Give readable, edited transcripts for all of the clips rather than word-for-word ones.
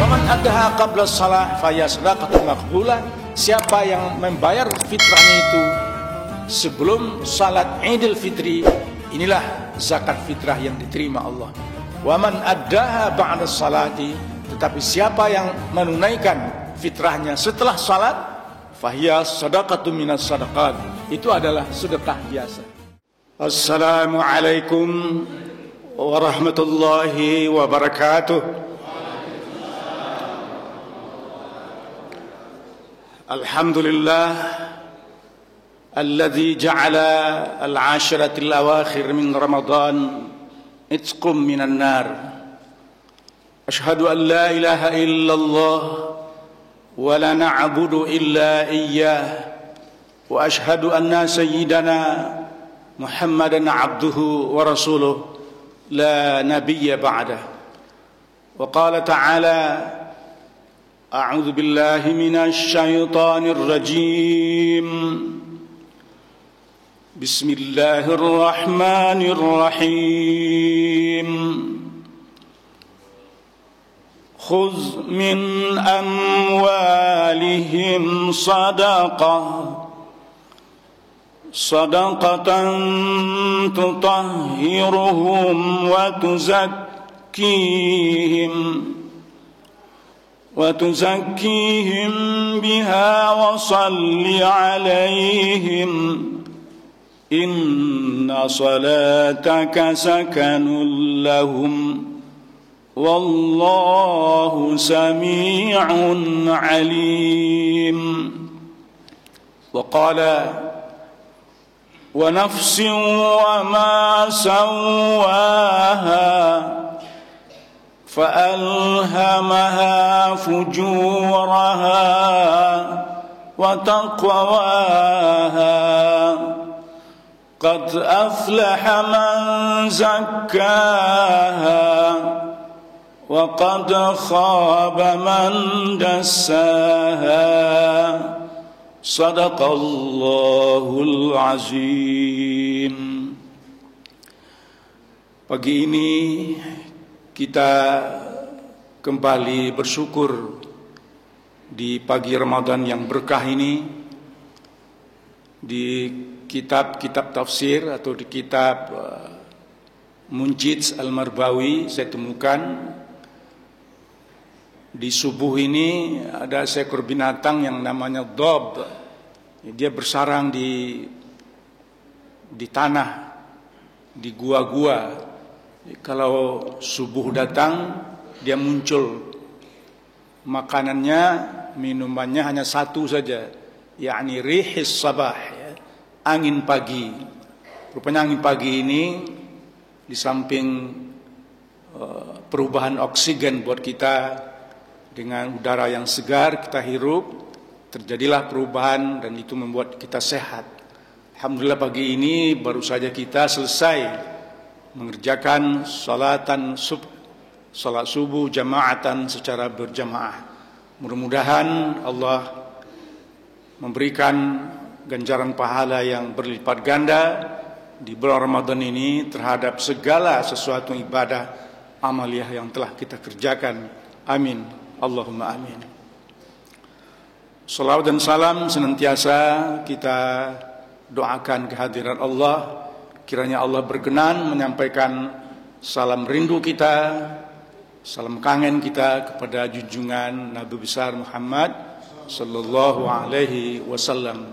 man addaha qabla shalah fa hiya shadaqatun maqbulah. Siapa yang membayar fitrahnya itu sebelum salat Idul Fitri, inilah zakat fitrah yang diterima Allah. Wa man addaha ba'da salati, tetapi siapa yang menunaikan fitrahnya setelah salat, fahiya shadaqatun minas sadaqat, itu adalah sedekah biasa. Assalamualaikum warahmatullahi wabarakatuh. Alhamdulillah alladzi ja'ala al-'ashratil awakhir min Ramadan itqum minan nar. Ashhadu an la ilaha illallah wa la na'budu illa iyyah wa ashhadu anna sayyidana Muhammadan 'abduhu wa rasuluh la nabiyya ba'dah. Wa qala ta'ala a'udzu billahi minasy syaithanir rajim. Bismillahirrahmanirrahim. Khudz min amwalihim sadaqatan tutahhiruhum wa tuzakkihim biha wa salli alaihim inna salataka sakanun lahum wallahu sami'un alim. Wa qala wa nafsin wa ma sawwaha فألهمها فجورها وتقواها قد أفلح من زكاها وقد خاب من دساها صدق الله العظيم. Pagi ini kita kembali bersyukur di pagi Ramadan yang berkah ini, di kitab-kitab tafsir atau di kitab Munjid Al-Marbawi saya temukan di subuh ini ada seekor binatang yang namanya dob. Dia bersarang di tanah, di gua-gua. Kalau subuh datang, dia muncul. Makanannya, minumannya hanya satu saja, yakni rihis sabah, ya, angin pagi. Rupanya angin pagi ini di samping perubahan oksigen buat kita dengan udara yang segar kita hirup, terjadilah perubahan dan itu membuat kita sehat. Alhamdulillah pagi ini baru saja kita selesai mengerjakan salat subuh jamaatan secara berjamaah. Mudah-mudahan Allah memberikan ganjaran pahala yang berlipat ganda di bulan Ramadan ini terhadap segala sesuatu ibadah amaliyah yang telah kita kerjakan. Amin. Allahumma amin. Salawat dan salam senantiasa kita doakan kehadiran Allah. Kiranya Allah berkenan menyampaikan salam rindu kita, salam kangen kita kepada junjungan Nabi besar Muhammad sallallahu alaihi wasallam.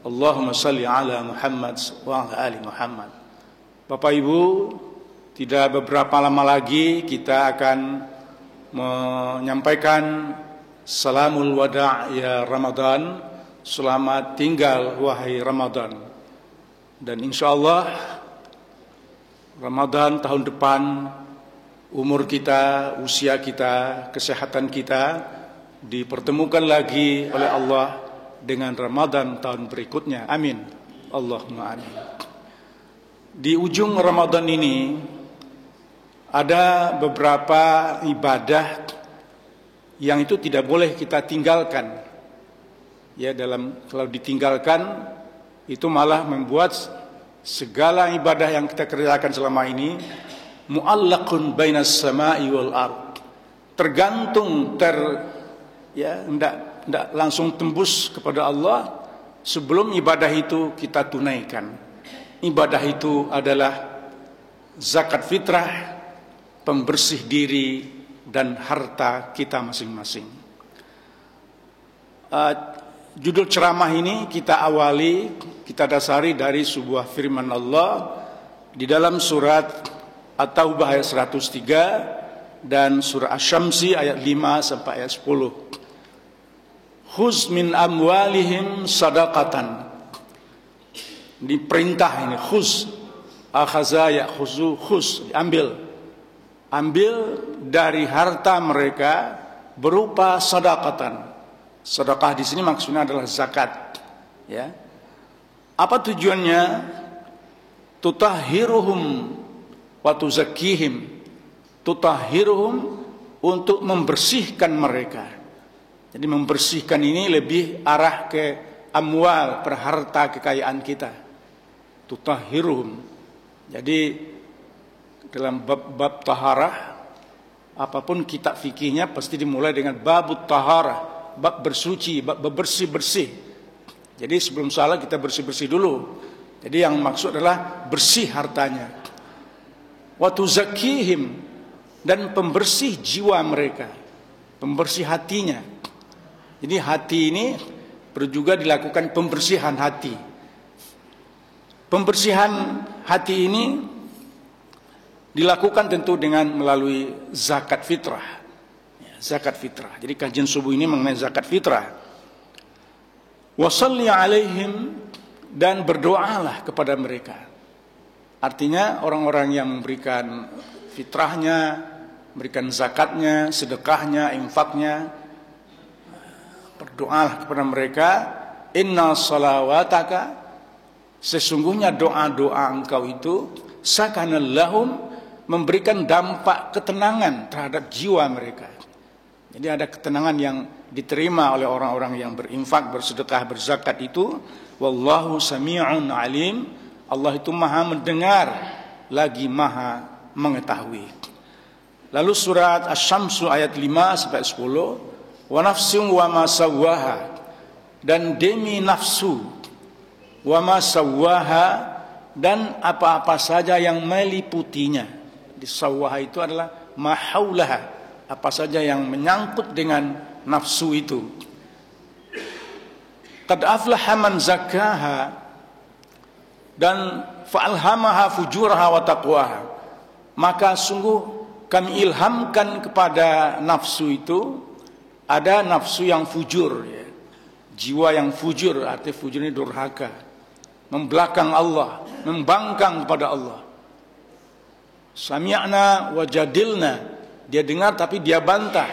Allahumma salli ala Muhammad wa ala ali Muhammad. Bapak Ibu, tidak beberapa lama lagi kita akan menyampaikan salamul wada' ya Ramadan, selamat tinggal wahai Ramadan. Dan insyaallah Ramadan tahun depan umur kita, usia kita, kesehatan kita dipertemukan lagi oleh Allah dengan Ramadan tahun berikutnya. Amin. Allahumma amin. Di ujung Ramadan ini ada beberapa ibadah yang itu tidak boleh kita tinggalkan. Ya, kalau ditinggalkan itu malah membuat segala ibadah yang kita kerjakan selama ini mu'allaqun bainas sama'i wal ard, tergantung tidak langsung tembus kepada Allah sebelum ibadah itu kita tunaikan. Ibadah itu adalah zakat fitrah, pembersih diri dan harta kita masing-masing. Judul ceramah ini kita dasari dari sebuah firman Allah di dalam surat At-Taubah ayat 103 dan surah Asy-Syamsi ayat 5 sampai ayat 10. Khuz min amwalihim sadaqatan. Diperintah ini khuz, akhaza ya'khuzu, khuz, diambil. Ambil dari harta mereka berupa sadaqatan. Sedekah di sini maksudnya adalah zakat. Ya. Apa tujuannya? Tutahhiruhum wa tuzakkihim. Tutahhiruhum untuk membersihkan mereka. Jadi membersihkan ini lebih arah ke amwal, harta kekayaan kita. Tutahhiruhum. Jadi dalam bab taharah, apapun kitab fikihnya pasti dimulai dengan babut taharah, bab bersuci, bab bersih-bersih. Jadi sebelum salat kita bersih-bersih dulu. Jadi yang maksud adalah bersih hartanya. Wa tuzakkihim, dan pembersih jiwa mereka, pembersih hatinya. Jadi hati ini perlu juga dilakukan pembersihan hati. Pembersihan hati ini dilakukan tentu dengan melalui zakat fitrah. Zakat fitrah. Jadi kajian subuh ini mengenai zakat fitrah. Wasalli alaihim, dan berdoalah kepada mereka. Artinya orang-orang yang memberikan fitrahnya, memberikan zakatnya, sedekahnya, infaknya, berdoalah kepada mereka. Inna salawataka, sesungguhnya doa-doa engkau itu sakanal lahum, memberikan dampak ketenangan terhadap jiwa mereka. Jadi ada ketenangan yang diterima oleh orang-orang yang berinfak, bersedekah, berzakat itu. Wallahu sami'un alim, Allah itu maha mendengar lagi maha mengetahui. Lalu surat Asy-Syamsu ayat 5 sampai 10. Wa nafsin wa ma sawwaha, dan demi nafsu, wa ma sawwaha, dan apa-apa saja yang meliputinya. Di sawwaha itu adalah ma haulaha, apa saja yang menyangkut dengan nafsu itu. Qad aflaha man zakkaha, dan fa'alhamaha fujuraha wa taqwaha, maka sungguh kami ilhamkan kepada nafsu itu, ada nafsu yang fujur, ya. Jiwa yang fujur, arti fujur ini durhaka, membelakang Allah, membangkang kepada Allah. Sami'na wa jadilna, dia dengar tapi dia bantah.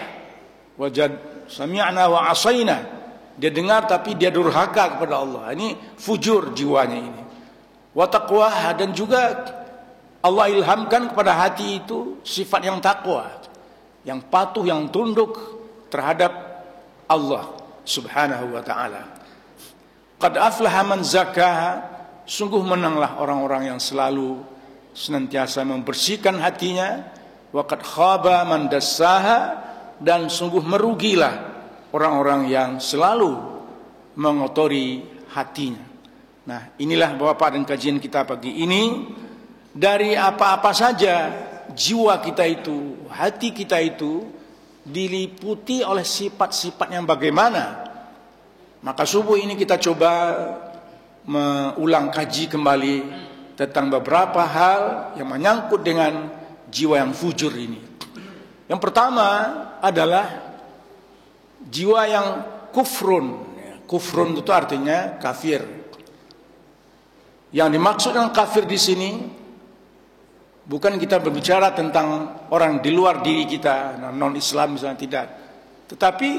Sami'na wa asaina, dia dengar tapi dia durhaka kepada Allah. Ini fujur jiwanya ini. Wa taqwah, dan juga Allah ilhamkan kepada hati itu sifat yang takwa, yang patuh, yang tunduk terhadap Allah subhanahu wa ta'ala. Qad aflaha man zakkaha, sungguh menanglah orang-orang yang selalu senantiasa membersihkan hatinya. Wa qad khaba man dassaha, dan sungguh merugilah orang-orang yang selalu mengotori hatinya. Nah, inilah Bapak dan kajian kita pagi ini. Dari apa-apa saja jiwa kita itu, hati kita itu diliputi oleh sifat-sifat yang bagaimana. Maka subuh ini kita coba mengulang kaji kembali tentang beberapa hal yang menyangkut dengan jiwa yang fujur ini. Yang pertama adalah jiwa yang kufrun. Kufrun itu artinya kafir. Yang dimaksud dengan kafir di sini bukan kita berbicara tentang orang di luar diri kita, non-Islam misalnya, tidak. Tetapi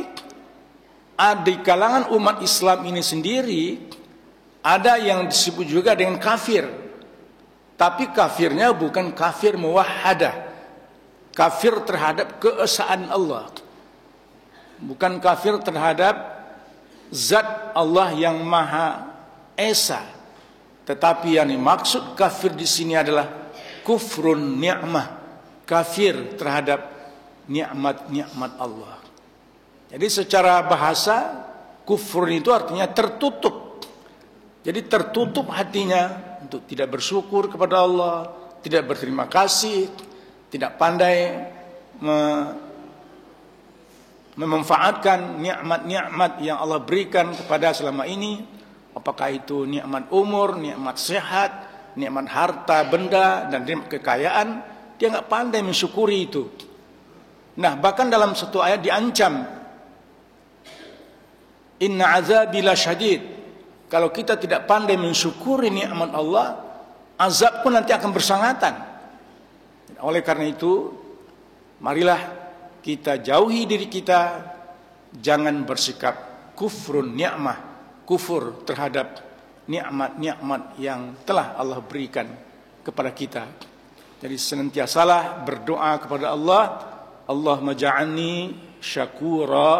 di kalangan umat Islam ini sendiri ada yang disebut juga dengan kafir. Tapi kafirnya bukan kafir muwahhadah, kafir terhadap keesaan Allah. Bukan kafir terhadap zat Allah yang Maha Esa. Tetapi yang dimaksud kafir di sini adalah kufrun ni'mah, kafir terhadap nikmat-nikmat Allah. Jadi secara bahasa kufur itu artinya tertutup. Jadi tertutup hatinya untuk tidak bersyukur kepada Allah, tidak berterima kasih, tidak pandai memanfaatkan nikmat-nikmat yang Allah berikan kepada selama ini. Apakah itu nikmat umur, nikmat sehat, nikmat harta benda, dan nikmat kekayaan. Dia nggak pandai mensyukuri itu. Nah, bahkan dalam satu ayat diancam, inna azabi lasyadid. Kalau kita tidak pandai mensyukuri nikmat Allah, azab pun nanti akan bersangatan. Oleh karena itu, marilah kita jauhi diri kita, jangan bersikap kufrun ni'mah, kufur terhadap nikmat-nikmat yang telah Allah berikan kepada kita. Jadi senantiasalah berdoa kepada Allah, Allahumma ja'alni syakura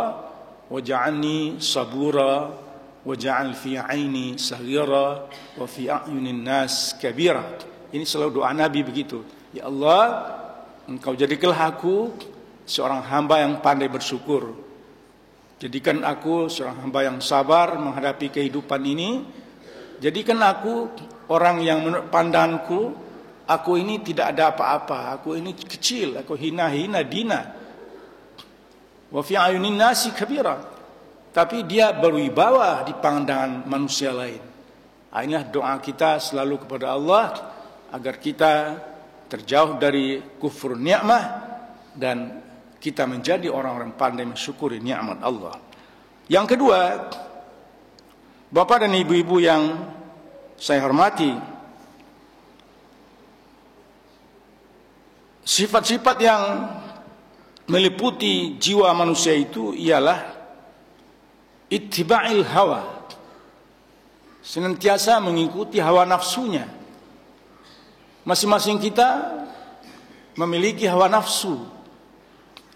wa ja'alni sabura waj'al fi 'aini saghira wa fi a'yunin nas kabira. Ini selalu doa Nabi begitu. Ya Allah, Engkau jadikanlah aku seorang hamba yang pandai bersyukur. Jadikan aku seorang hamba yang sabar menghadapi kehidupan ini. Jadikan aku orang yang menurut pandanganku, aku ini tidak ada apa-apa, aku ini kecil, aku hina-hina dina. Wa fi a'yunin nasi kabira. Tapi dia berwibawa di pandangan manusia lain. Inilah doa kita selalu kepada Allah agar kita terjauh dari kufur nikmah dan kita menjadi orang-orang pandai mensyukuri nikmat Allah. Yang kedua, Bapak dan Ibu-ibu yang saya hormati, sifat-sifat yang meliputi jiwa manusia itu ialah ittiba'il hawa, senantiasa mengikuti hawa nafsunya. Masing-masing kita memiliki hawa nafsu.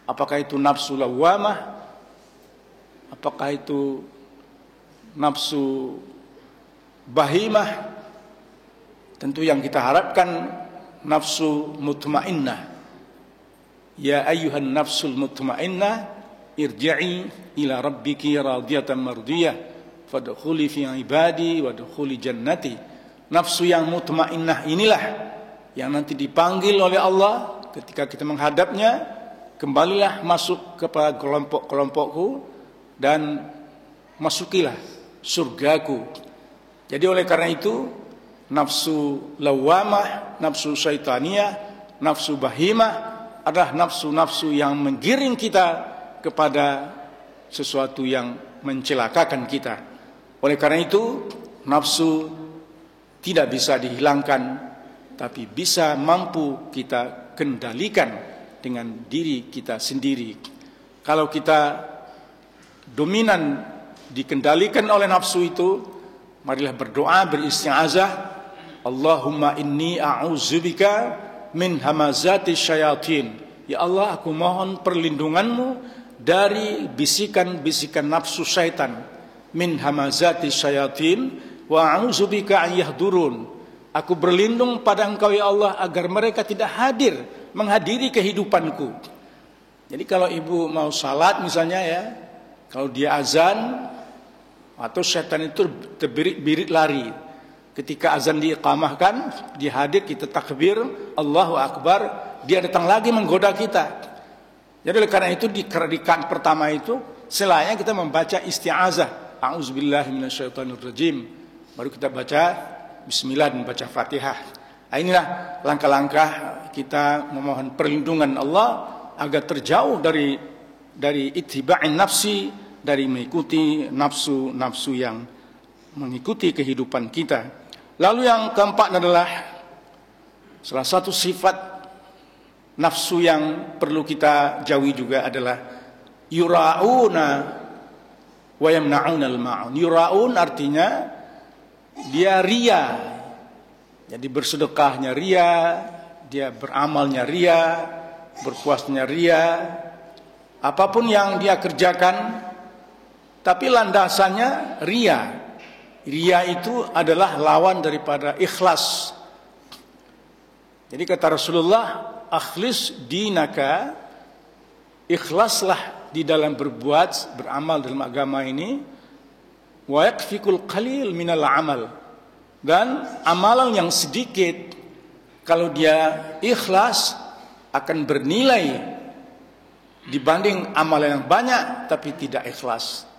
Apakah itu nafsu lawamah, apakah itu nafsu bahimah. Tentu yang kita harapkan nafsu mutmainnah. Ya ayyuhan nafsul mutmainnah, irji'i ila rabbiki radiyatan mardiyah fadkhuli fi ibadi wadkhuli jannati. Nafsu yang mutmainnah inilah yang nanti dipanggil oleh Allah ketika kita menghadapnya, kembalilah masuk kepada kelompok-kelompokku dan masukilah surgaku. Jadi oleh karena itu, nafsu lawamah, nafsu syaitaniyah, nafsu bahimah adalah nafsu-nafsu yang menggiring kita kepada sesuatu yang mencelakakan kita. Oleh karena itu, nafsu tidak bisa dihilangkan, tapi bisa mampu kita kendalikan dengan diri kita sendiri. Kalau kita dominan dikendalikan oleh nafsu itu, marilah berdoa, beristiazah, Allahumma inni a'udzubika min hamazati syayatin. Ya Allah, aku mohon perlindunganmu dari bisikan-bisikan nafsu syaitan. Min hamazati syayatin wa a'udzubika an yahdurun. Aku berlindung pada Engkau ya Allah agar mereka tidak hadir menghadiri kehidupanku. Jadi kalau ibu mau salat misalnya ya, kalau dia azan atau syaitan itu terbirit lari. Ketika azan diiqamahkan, dia hadir, kita takbir, Allahu Akbar, dia datang lagi menggoda kita. Jadi oleh karena itu di rakaat pertama itu selainnya kita membaca isti'azah, a'udzubillahi minasyaitonirrajim. Baru kita baca bismillah dan baca Fatihah. Nah, inilah langkah-langkah kita memohon perlindungan Allah agar terjauh dari ittiba'in nafsi, dari mengikuti nafsu-nafsu yang mengikuti kehidupan kita. Lalu yang keempat adalah salah satu sifat nafsu yang perlu kita jauhi juga adalah yura'una wa yamna'una al-ma'un. Yura'un artinya dia ria. Jadi bersedekahnya ria, dia beramalnya ria, berpuasanya ria. Apapun yang dia kerjakan tapi landasannya ria. Ria itu adalah lawan daripada ikhlas. Jadi kata Rasulullah, akhlis dinaka ikhlaslah di dalam berbuat, beramal dalam agama ini. Wa yakfikul qalil minal amal. Dan amalan yang sedikit, kalau dia ikhlas, akan bernilai dibanding amalan yang banyak tapi tidak ikhlas.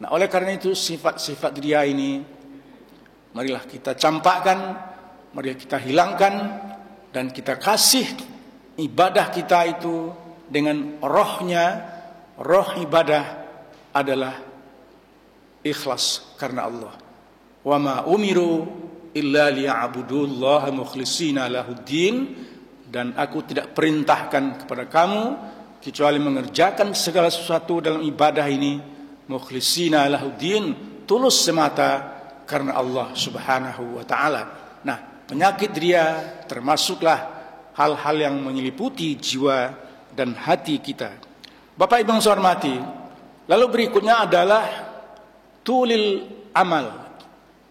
Nah, oleh karena itu sifat-sifat dia ini marilah kita campakkan, marilah kita hilangkan, dan kita kasih ibadah kita itu dengan rohnya. Roh ibadah adalah ikhlas karena Allah. Wa ma umiru illa liya'budullaha mukhlishina lahuddin. Dan aku tidak perintahkan kepada kamu kecuali mengerjakan segala sesuatu dalam ibadah ini mukhlishina lahuddin, tulus semata karena Allah Subhanahu wa taala. Nah, penyakit dia termasuklah hal-hal yang menyeliputi jiwa dan hati kita. Bapak Ibu yang saya hormati, lalu berikutnya adalah tulil amal,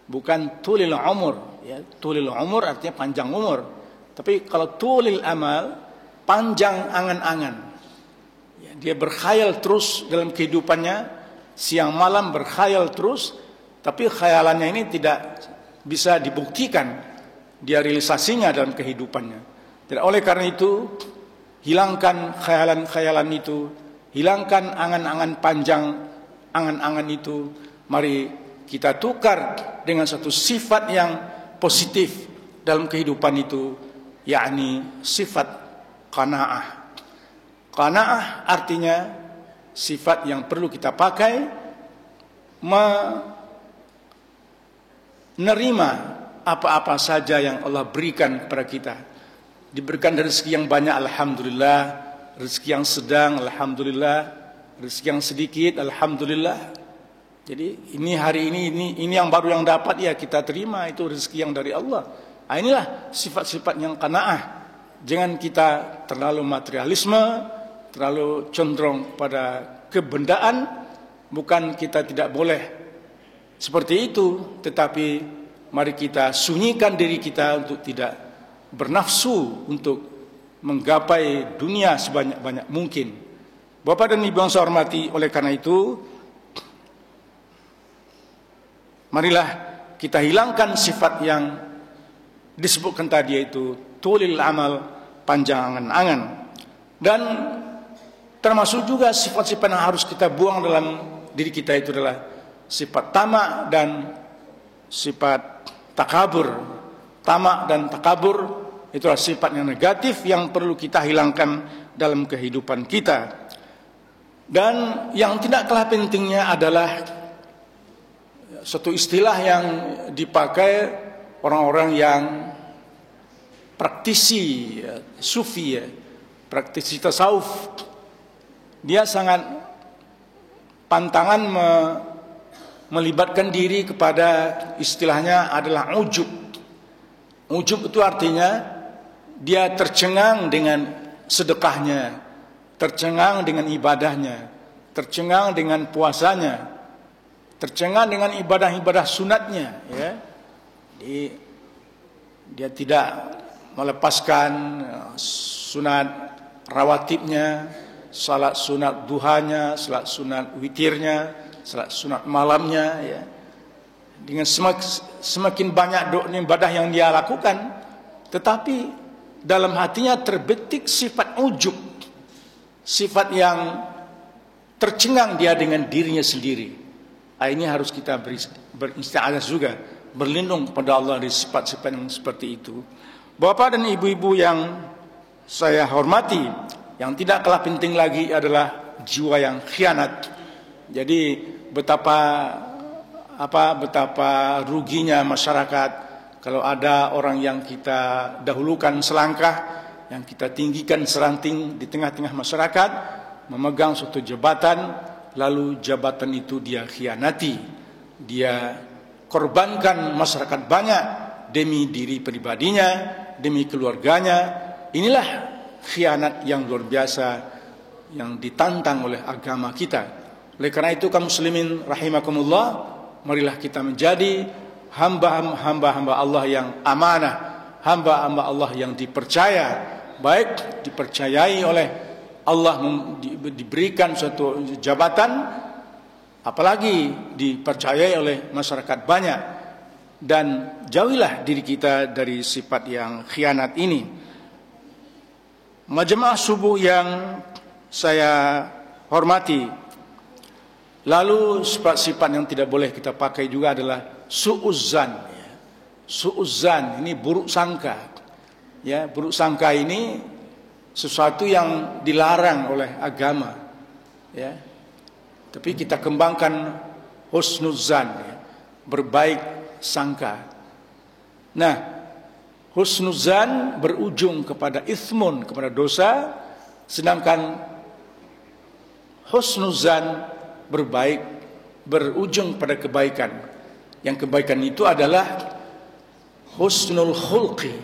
bukan tulil umur. Ya, tulil umur artinya panjang umur. Tapi kalau tulil amal, panjang angan-angan. Ya, dia berkhayal terus dalam kehidupannya, siang malam berkhayal terus, tapi khayalannya ini tidak bisa dibuktikan dia realisasinya dalam kehidupannya. Jadi oleh karena itu, hilangkan khayalan-khayalan itu, hilangkan angan-angan panjang, angan-angan itu. Mari kita tukar dengan satu sifat yang positif dalam kehidupan itu, yakni sifat qanaah. Qanaah artinya sifat yang perlu kita pakai menerima apa-apa saja yang Allah berikan kepada kita. Diberikan rezeki yang banyak, alhamdulillah. Rezeki yang sedang, alhamdulillah. Rezeki yang sedikit, alhamdulillah. Jadi ini hari ini yang baru yang dapat, ya kita terima, itu rezeki yang dari Allah. Nah, inilah sifat-sifat yang qanaah. Jangan kita terlalu materialisme, terlalu condong pada kebendaan. Bukan kita tidak boleh seperti itu, tetapi mari kita sunyikan diri kita untuk tidak bernafsu untuk menggapai dunia sebanyak-banyak mungkin. Bapak dan Ibu yang saya hormati, oleh karena itu marilah kita hilangkan sifat yang disebutkan tadi, yaitu tulil amal, panjang angan-angan. Dan termasuk juga sifat-sifat yang harus kita buang dalam diri kita itu adalah sifat tamak dan sifat takabur. Tamak dan takabur itulah sifat yang negatif yang perlu kita hilangkan dalam kehidupan kita. Dan yang tidak kalah pentingnya adalah satu istilah yang dipakai orang-orang yang praktisi sufi, praktisi tasawuf. Dia sangat pantangan melibatkan diri kepada istilahnya adalah ujub. Ujub itu artinya dia tercengang dengan sedekahnya, tercengang dengan ibadahnya, tercengang dengan puasanya, tercengang dengan ibadah-ibadah sunatnya, ya. Dia tidak melepaskan sunat rawatibnya, salat sunat duhanya, salat sunat witirnya, salat sunat malamnya, ya. Dengan semakin banyak ibadah yang dia lakukan, tetapi dalam hatinya terbetik sifat ujub, sifat yang tercengang dia dengan dirinya sendiri. Ini harus kita beristi'adzah juga, berlindung kepada Allah dari sifat-sifat yang seperti itu. Bapak dan ibu-ibu yang saya hormati, yang tidak kalah penting lagi adalah jiwa yang khianat. Jadi betapa ruginya masyarakat kalau ada orang yang kita dahulukan selangkah, yang kita tinggikan seranting di tengah-tengah masyarakat, memegang suatu jabatan, lalu jabatan itu dia khianati, dia korbankan masyarakat banyak demi diri pribadinya, demi keluarganya. Inilah khianat yang luar biasa yang ditantang oleh agama kita. Oleh karena itu kaum muslimin rahimakumullah, marilah kita menjadi hamba-hamba Allah yang amanah, hamba-hamba Allah yang dipercaya, baik dipercayai oleh Allah diberikan suatu jabatan, apalagi dipercayai oleh masyarakat banyak. Dan jauhilah diri kita dari sifat yang khianat ini. Majemaah subuh yang saya hormati, lalu sifat-sifat yang tidak boleh kita pakai juga adalah su'uzzan. Su'uzzan ini buruk sangka. Ya, buruk sangka ini sesuatu yang dilarang oleh agama. Ya. Tapi kita kembangkan husnuzan, ya, berbaik sangka. Nah, husnuzan berujung kepada ithmun, kepada dosa, sedangkan husnuzan berbaik berujung pada kebaikan. Yang kebaikan itu adalah husnul khulqi.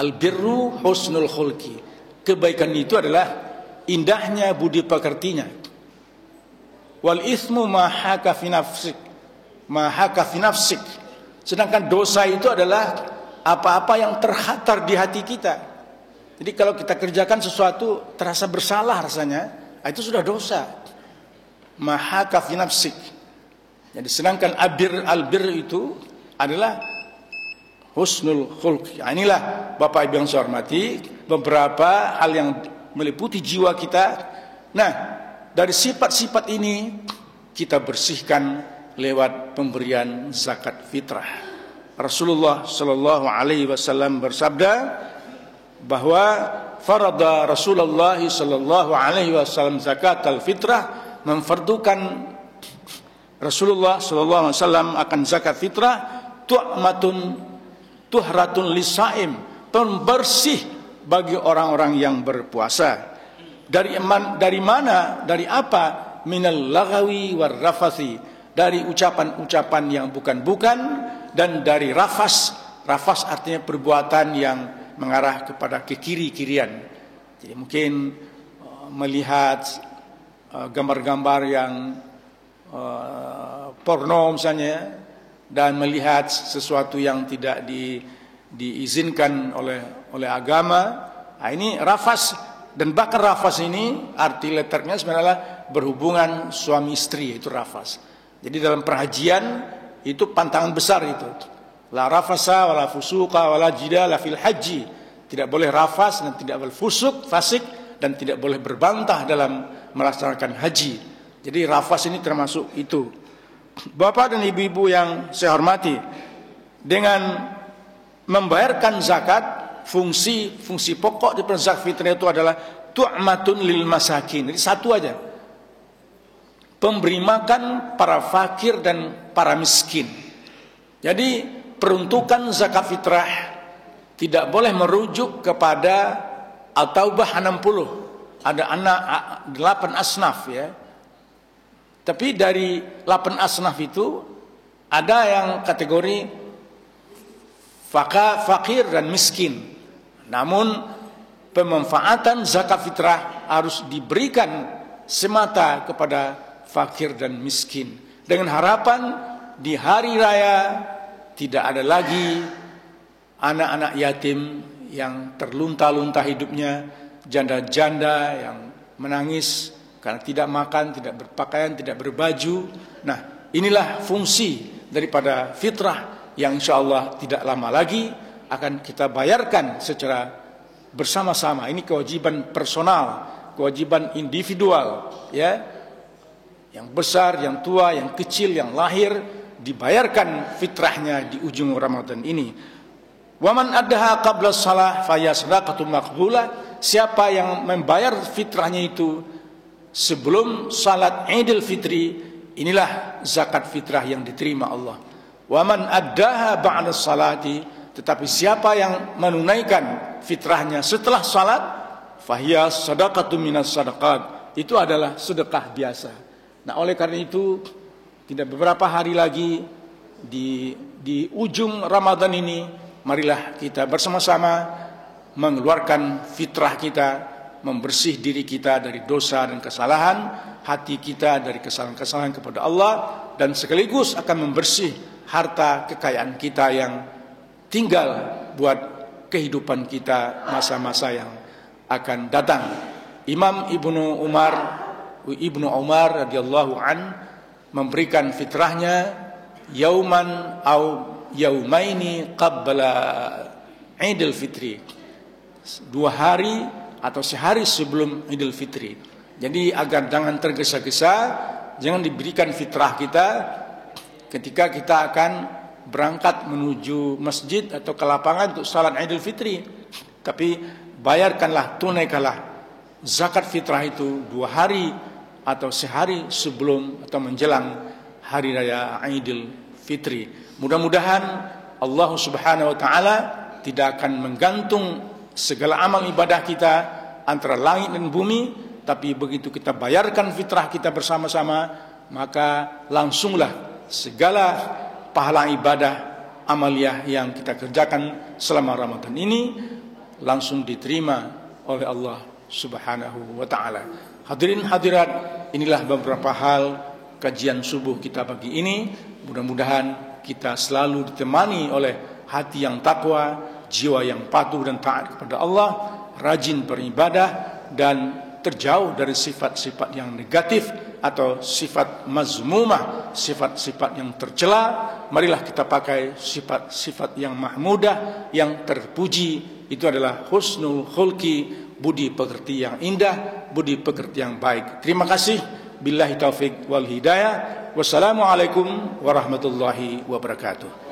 Al-birru husnul khulqi. Kebaikan itu adalah indahnya budi pekertinya. Wal ithmu ma haka fi nafsik. Ma haka fi nafsik. Sedangkan dosa itu adalah apa-apa yang terhatar di hati kita. Jadi kalau kita kerjakan sesuatu terasa bersalah rasanya, itu sudah dosa. Ma haka fi nafsik. Jadi sedangkan albir itu adalah husnul khulq. Inilah Bapak Ibu yang saya hormati, beberapa hal yang meliputi jiwa kita. Nah, dari sifat-sifat ini kita bersihkan lewat pemberian zakat fitrah. Rasulullah sallallahu alaihi wasallam bersabda bahwa farada Rasulullah sallallahu alaihi wasallam zakat al-fitrah, memfardukan Rasulullah sallallahu alaihi wasallam akan zakat fitrah, tuhratun lisaim, pembersih bagi orang-orang yang berpuasa. Dari mana? Dari apa? Minal lagawi war rafasi, dari ucapan-ucapan yang bukan-bukan, dan dari rafas. Rafas artinya perbuatan yang mengarah kepada kekiri-kirian. Jadi mungkin melihat gambar-gambar yang porno misalnya, dan melihat sesuatu yang tidak diizinkan oleh agama. Nah, ini rafas. Dan bahkan rafas ini arti letternya sebenarnya berhubungan suami istri, itu rafas. Jadi dalam perhajian itu pantangan besar itu. La rafasa wala fusuqa wala jidala fil haji. Tidak boleh rafas dan tidak boleh fusuk, fasik, dan tidak boleh berbantah dalam melaksanakan haji. Jadi rafas ini termasuk itu. Bapak dan ibu-ibu yang saya hormati, dengan membayarkan zakat, fungsi pokok di zakat fitrah itu adalah tu'matun lil masakin. Jadi satu aja, pemberi makan para fakir dan para miskin. Jadi peruntukan zakat fitrah tidak boleh merujuk kepada At-Taubah 60. Ada 8 asnaf, ya. Tapi dari 8 asnaf itu ada yang kategori fakir dan miskin. Namun pemanfaatan zakat fitrah harus diberikan semata kepada fakir dan miskin, dengan harapan di hari raya tidak ada lagi anak-anak yatim yang terlunta-lunta hidupnya, janda-janda yang menangis karena tidak makan, tidak berpakaian, tidak berbaju. Nah, inilah fungsi daripada fitrah yang insyaallah tidak lama lagi akan kita bayarkan secara bersama-sama. Ini kewajiban personal, kewajiban individual, ya. Yang besar, yang tua, yang kecil, yang lahir, dibayarkan fitrahnya di ujung Ramadan ini. Waman addaha qabla shalah fa sadaqatun maqbulah. Siapa yang membayar fitrahnya itu sebelum salat Idul Fitri, inilah zakat fitrah yang diterima Allah. Waman addaha ba'da salati, tetapi siapa yang menunaikan fitrahnya setelah salat, fahiya sadaqatun minas sadaqat, itu adalah sedekah biasa. Nah, oleh karena itu tidak beberapa hari lagi di ujung Ramadan ini, marilah kita bersama-sama mengeluarkan fitrah kita, membersih diri kita dari dosa dan kesalahan, hati kita dari kesalahan-kesalahan kepada Allah, dan sekaligus akan membersih harta kekayaan kita yang tinggal buat kehidupan kita masa-masa yang akan datang. Imam Ibnu Umar radhiyallahu an memberikan fitrahnya yauman au yaumaini qabla Idul Fitri, 2 hari atau sehari sebelum Idul Fitri. Jadi agar jangan tergesa-gesa, jangan diberikan fitrah kita ketika kita akan berangkat menuju masjid atau ke lapangan untuk salat Idul Fitri. Tapi bayarkanlah, tunaikanlah zakat fitrah itu 2 hari atau sehari sebelum atau menjelang hari raya Idul Fitri. Mudah-mudahan Allah Subhanahu wa taala tidak akan menggantung segala amal ibadah kita antara langit dan bumi, tapi begitu kita bayarkan fitrah kita bersama-sama, maka langsunglah segala pahala ibadah amaliyah yang kita kerjakan selama Ramadan ini langsung diterima oleh Allah Subhanahu wa taala. Hadirin hadirat, inilah beberapa hal kajian subuh kita pagi ini. Mudah-mudahan kita selalu ditemani oleh hati yang takwa, jiwa yang patuh dan taat kepada Allah, rajin beribadah dan terjauh dari sifat-sifat yang negatif atau sifat mazmumah, sifat-sifat yang tercela. Marilah kita pakai sifat-sifat yang mahmudah, yang terpuji. Itu adalah husnul khulqi, budi pekerti yang indah, budi pekerti yang baik. Terima kasih. Billahi taufik wal hidayah. Wassalamualaikum warahmatullahi wabarakatuh.